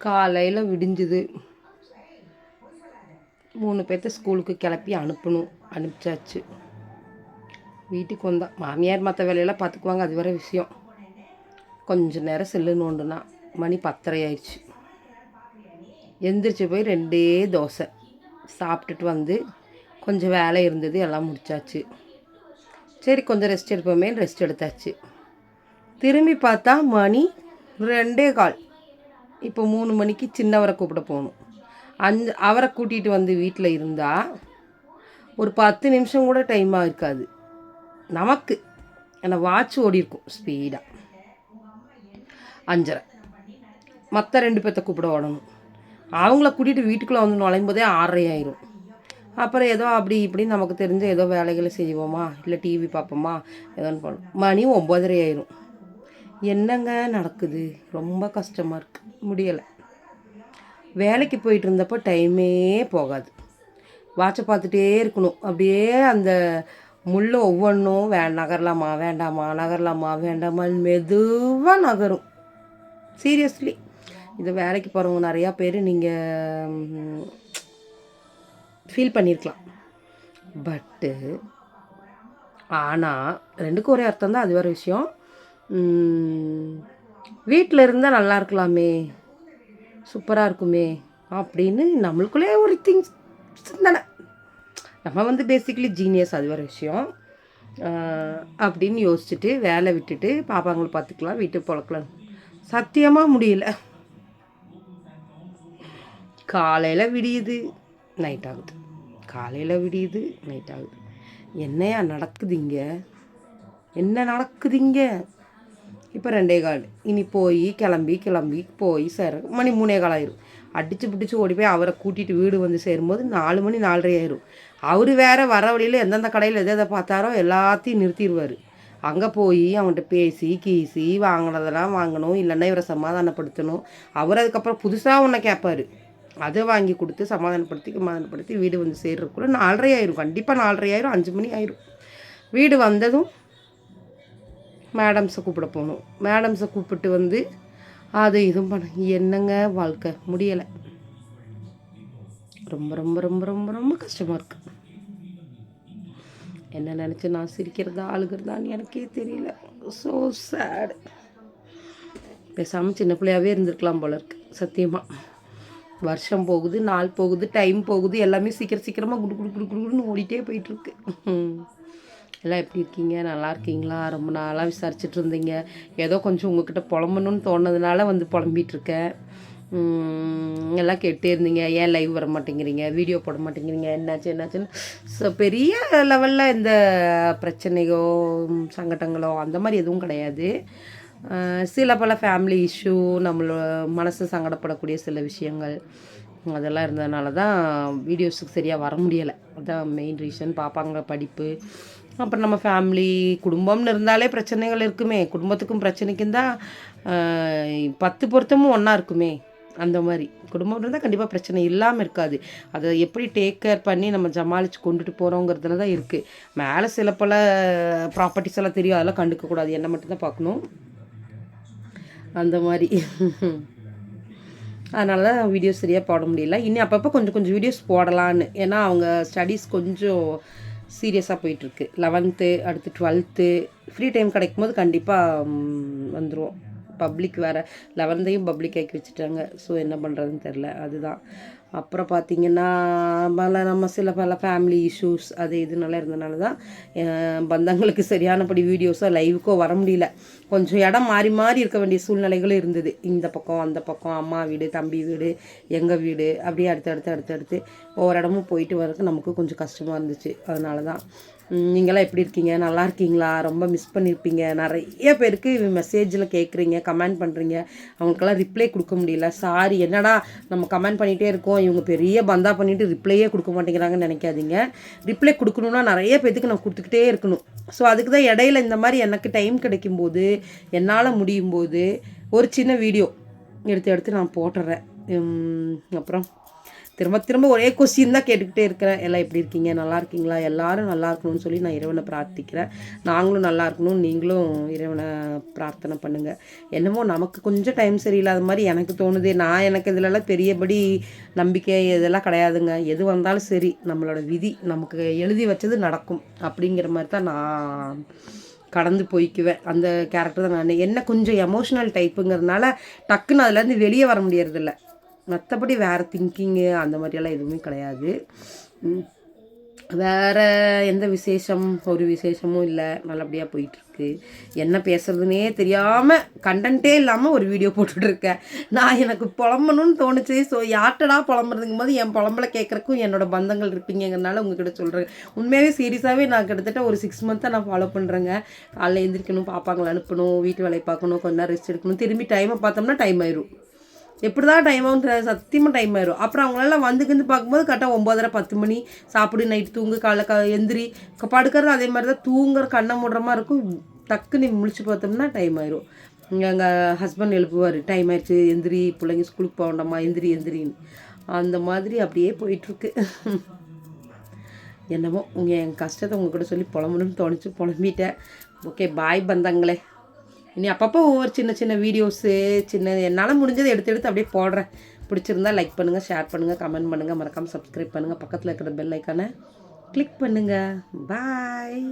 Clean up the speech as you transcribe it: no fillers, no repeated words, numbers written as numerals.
காலையில் விடிஞ்சுது. 3 பேர்த்த ஸ்கூலுக்கு கிளப்பி அனுப்பிச்சாச்சு. வீட்டுக்கு வந்தான். மாமியார் மற்ற வேலையெல்லாம் பார்த்துக்குவாங்க, அது வேறு விஷயம். கொஞ்சம் நேரம் செல்லு நோண்டுனா மணி 10:30 ஆயிடுச்சு. எந்திரிச்சு போய் 2 தோசை சாப்பிட்டுட்டு வந்து கொஞ்சம் வேலை இருந்தது, எல்லாம் முடிச்சாச்சு. சரி கொஞ்சம் ரெஸ்ட் எடுப்போமே, ரெஸ்ட் எடுத்தாச்சு. திரும்பி பார்த்தா மணி 2:15. இப்போ 3 மணிக்கு சின்னவரை கூப்பிட போகணும். அவரை கூட்டிகிட்டு வந்து வீட்டில் இருந்தால் ஒரு 10 நிமிஷம் கூட டைமாக இருக்காது நமக்கு. ஏன்னா வாட்ச் ஓடி இருக்கும் ஸ்பீடாக. 5:30. மற்ற 2 பேர்த்த கூப்பிட ஓடணும். அவங்கள கூட்டிகிட்டு வீட்டுக்குள்ளே வந்து நுழையும்போதே 6:30 ஆயிரும். அப்புறம் ஏதோ அப்படி இப்படி நமக்கு தெரிஞ்ச ஏதோ வேலைகளை செய்வோமா, இல்லை டிவி பார்ப்போமா, ஏதோன்னு பண்ணோம். மணி 9:30 ஆயிரும். என்னங்க நடக்குது? ரொம்ப கஷ்டமாக இருக்குது, முடியலை. வேலைக்கு போயிட்டு இருந்தப்போ டைமே போகாது. வாட்சை பார்த்துட்டே இருக்கணும். அப்படியே அந்த முள்ளை ஒவ்வொன்றும் நகரலாமா வேண்டாமா, நகரலாமா வேண்டாமான்னு மெதுவாக நகரும். சீரியஸ்லி, இது வேலைக்கு போகிறவங்க நிறையா பேர் நீங்கள் ஃபீல் பண்ணியிருக்கலாம். பட்டு ஆனால் 2க்கும் ஒரே அர்த்தம் தான், அது வேறு விஷயம். வீட்டில் இருந்தால் நல்லா இருக்கலாமே, சூப்பராக இருக்குமே அப்படின்னு நம்மளுக்குள்ளே ஒரு சிந்தனை. நம்ம வந்து பேசிக்கலி ஜீனியஸ், அது வேறு விஷயம். அப்படின்னு யோசிச்சுட்டு வேலை விட்டுட்டு பாப்பாங்களை பார்த்துக்கலாம், வீட்டுக்கு பழக்கலாம். சத்தியமாக முடியல. காலையில் விடியுது, நைட் ஆகுது. காலையில் விடியுது, நைட் ஆகுது. என்னையா நடக்குதுங்க? என்ன நடக்குதுங்க? இப்போ 2:15. இனி போய் கிளம்பி போய் மணி 3:15 ஆயிரும். அடித்து பிடிச்சி ஓடி போய் அவரை கூட்டிகிட்டு வீடு வந்து சேரும்போது 4 மணி 4:30 ஆயிரும். அவர் வேறு வர வழியில் எந்தெந்த கடையில் எதை பார்த்தாரோ எல்லாத்தையும் நிறுத்திடுவார். அங்கே போய் அவன்கிட்ட பேசி கீசி வாங்கினதெல்லாம் வாங்கணும், இல்லைன்னா இவரை சமாதானப்படுத்தணும். அவர் அதுக்கப்புறம் புதுசாக ஒன்றை கேட்பார், அதை வாங்கி கொடுத்து சமாதானப்படுத்தி வீடு வந்து சேர்றதுக்குள்ளே 4:30 ஆயிரும். கண்டிப்பாக 4:30 ஆயிரும், 5 மணி ஆயிரும். வீடு வந்ததும் மேடம்ஸை கூப்பிட போகணும். மேடம்ஸை கூப்பிட்டு வந்து அது இதுவும் பண்ண. என்னங்க வாழ்க்கை, முடியலை. ரொம்ப ரொம்ப ரொம்ப ரொம்ப ரொம்ப கஷ்டமாக இருக்குது. என்ன நினச்சி நான் சிரிக்கிறதா அழுகிறதான்னு எனக்கே தெரியல. So sad. பேசாமல் சின்ன பிள்ளையாகவே இருந்திருக்கலாம் போல இருக்குது சத்தியமாக. வருஷம் போகுது, நாள் போகுது, டைம் போகுது, எல்லாமே சீக்கிரமாக குடுன்னு ஓடிட்டே போயிட்டுருக்கு. எல்லாம் எப்படி இருக்கீங்க? நல்லா இருக்கீங்களா? ரொம்ப நாளாக விசாரிச்சுட்டு இருந்தீங்க. ஏதோ கொஞ்சம் உங்ககிட்ட புலம்பணுன்னு தோணுனதுனால வந்து புலம்பிகிட்ருக்கேன். எல்லாம் கேட்டே இருந்தீங்க, ஏன் லைவ் வர மாட்டேங்கிறீங்க, வீடியோ போட மாட்டேங்கிறீங்க, என்னாச்சுன்னு. ஸோ பெரிய லெவலில் இந்த பிரச்சனையோ சங்கடங்களோ அந்த மாதிரி எதுவும் கிடையாது. சில பல ஃபேமிலி இஷ்யூ, நம்மளோட மனசு சங்கடப்படக்கூடிய சில விஷயங்கள் அதெல்லாம் இருந்ததுனால தான் வீடியோஸுக்கு சரியாக வர முடியலை. அதுதான் மெயின் ரீசன். பாப்பாங்க படிப்பு, அப்புறம் நம்ம ஃபேமிலி குடும்பம்னு இருந்தாலே பிரச்சனைகள் இருக்குமே. குடும்பத்துக்கும் பிரச்சனைக்கும் தான் 10 பொருத்தமும் ஒன்றா இருக்குமே. அந்த மாதிரி குடும்பம் இருந்தால் கண்டிப்பாக பிரச்சனை இல்லாமல் இருக்காது. அதை எப்படி டேக் கேர் பண்ணி நம்ம ஜமாளித்து கொண்டுட்டு போகிறோங்கிறதுல தான் இருக்குது. மேலே சில பல ப்ராப்பர்ட்டிஸ் எல்லாம் தெரியும், அதெல்லாம் கண்டுக்கக்கூடாது, என்னை மட்டும்தான் பார்க்கணும். அந்த மாதிரி அதனால தான் வீடியோஸ் சரியாக போட முடியல. இன்னும் அப்பப்போ கொஞ்சம் வீடியோஸ் போடலான்னு. ஏன்னா அவங்க ஸ்டடீஸ் கொஞ்சம் சீரியஸாக போயிட்டுருக்கு. 11th அடுத்து 12th ஃப்ரீ டைம் கிடைக்கும்போது கண்டிப்பாக வந்துடுவோம். பப்ளிக் வேறு 11th பப்ளிக் ஆக்கி வச்சுட்டாங்க. ஸோ என்ன பண்ணுறதுன்னு தெரில. அதுதான். அப்புறம் பார்த்திங்கன்னா நம்ம சில பல ஃபேமிலி இஷ்யூஸ் அது இதுனால இருந்தனால தான் பந்தங்களுக்கு சரியானபடி வீடியோஸோ லைவுக்கோ வர முடியல. கொஞ்சம் இடம் மாறி இருக்க வேண்டிய சூழ்நிலைகளும் இருந்தது. இந்த பக்கம் அந்த பக்கம், அம்மா வீடு, தம்பி வீடு, எங்கள் வீடு, அப்படியே அடுத்தடுத்து ஒவ்வொரு இடமும் போயிட்டு வரதுக்கு நமக்கு கொஞ்சம் கஷ்டமாக இருந்துச்சு. அதனால தான். நீங்களாம் எப்படி இருக்கீங்க? நல்லா இருக்கீங்களா? ரொம்ப மிஸ் பண்ணியிருப்பீங்க. நிறைய பேருக்கு மெசேஜில் கேட்குறீங்க, கமெண்ட் பண்ணுறீங்க. அவங்களுக்கெல்லாம் ரிப்ளை கொடுக்க முடியல. சாரி. என்னடா நம்ம கமெண்ட் பண்ணிகிட்டே இருக்கோம், இவங்க பெரிய பந்தா பண்ணிவிட்டு ரிப்ளையே கொடுக்க மாட்டேங்கிறாங்கன்னு நினைக்காதீங்க. ரிப்ளை கொடுக்கணுன்னா நிறைய பேருக்கு நான் கொடுத்துக்கிட்டே இருக்கணும். ஸோ அதுக்கு தான் இடையில இந்த மாதிரி எனக்கு டைம் கிடைக்கும்போது, என்னால் முடியும் போது ஒரு சின்ன வீடியோ எடுத்து நான் போட்டுடுறேன். அப்புறம் திரும்ப திரும்ப ஒரே கொஸ்டின் தான் கேட்டுக்கிட்டே இருக்கிறேன். எல்லாம் எப்படி இருக்கீங்க, நல்லா இருக்கீங்களா? எல்லோரும் நல்லா இருக்கணும்னு சொல்லி நான் இறைவனை பிரார்த்திக்கிறேன். நாங்களும் நல்லா இருக்கணும், நீங்களும் இறைவனை பிரார்த்தனை பண்ணுங்கள். என்னமோ நமக்கு கொஞ்சம் டைம் சரியில்லாத மாதிரி எனக்கு தோணுது. நான் எனக்கு இதிலெல்லாம் பெரியபடி நம்பிக்கை இதெல்லாம் கிடையாதுங்க. எது வந்தாலும் சரி, நம்மளோட விதி நமக்கு எழுதி வச்சது நடக்கும் அப்படிங்கிற மாதிரி தான் நான் கடந்து போய்க்குவேன். அந்த கேரக்டர் தான் நான். என்ன கொஞ்சம் எமோஷ்னல் டைப்புங்கிறதுனால டக்குன்னு அதுலேருந்து வெளியே வர முடியறதில்ல. மற்றபடி வேறு திங்கிங்கு அந்த மாதிரியெல்லாம் எதுவுமே கிடையாது. வேறு எந்த விசேஷம், ஒரு விசேஷமும் இல்லை, நல்லபடியாக போயிட்டுருக்கு. என்ன பேசுகிறதுனே தெரியாமல் கண்டென்ட்டே இல்லாமல் ஒரு வீடியோ போட்டுட்ருக்கேன். நான் எனக்கு புலம்பணும்னு தோணுச்சு. ஸோ யார்ட்டடா புலம்புறதுங்கும் போது என் புலம்பலை கேட்குறக்கும் என்னோட பந்தங்கள் இருப்பீங்கிறனால உங்ககிட்ட சொல்கிறேன். உண்மையாகவே சீரியஸாகவே நான் கிட்டத்தட்ட ஒரு 6 மந்த்தாக நான் ஃபாலோ பண்ணுறேங்க. காலைல எழுந்திரிக்கணும், பாப்பாங்களை அனுப்பணும், வீட்டு வேலையை பார்க்கணும், கொஞ்ச நேரம் ரெஸ்ட் எடுக்கணும். திரும்பி டைமை பார்த்தோம்னா டைம் ஆயிரும். எப்படி தான் டைம் ஆகும் சத்தியமாக டைம் ஆயிரும். அப்புறம் அவங்களெல்லாம் வந்துக்கிந்து பார்க்கும்போது கரெக்டாக 9:30 10 மணி. சாப்பிடு, நைட்டு தூங்கு, காலைல எந்திரி. படுக்கிறது அதே மாதிரி தான், தூங்குற கண்ணை மூடுற மாதிரி இருக்கும். டக்குன்னு முழிச்சு பார்த்தோம்னா டைம் ஆயிரும். எங்கள் ஹஸ்பண்ட் எழுப்புவார், டைம் ஆயிடுச்சு எந்திரி, பிள்ளைங்க ஸ்கூலுக்கு போக வேண்டாமா, எந்திரின்னு. அந்த மாதிரி அப்படியே போயிட்டுருக்கு. என்னமோ என் கஷ்டத்தை உங்கள்கிட்ட சொல்லி புலம்பணும்னு தோணுச்சு, புலம்பிட்டேன். ஓகே, பாய் பந்தாங்களே. இனி அப்பப்போ ஒவ்வொரு சின்ன சின்ன வீடியோஸு என்னால் முடிஞ்சதை எடுத்து அப்படியே போடுறேன். பிடிச்சிருந்தா லைக் பண்ணுங்கள், ஷேர் பண்ணுங்கள், கமெண்ட் பண்ணுங்கள், மறக்காமல் சப்ஸ்கிரைப் பண்ணுங்கள், பக்கத்தில் இருக்கிற பெல் ஐக்கானை கிளிக் பண்ணுங்கள். பாய்.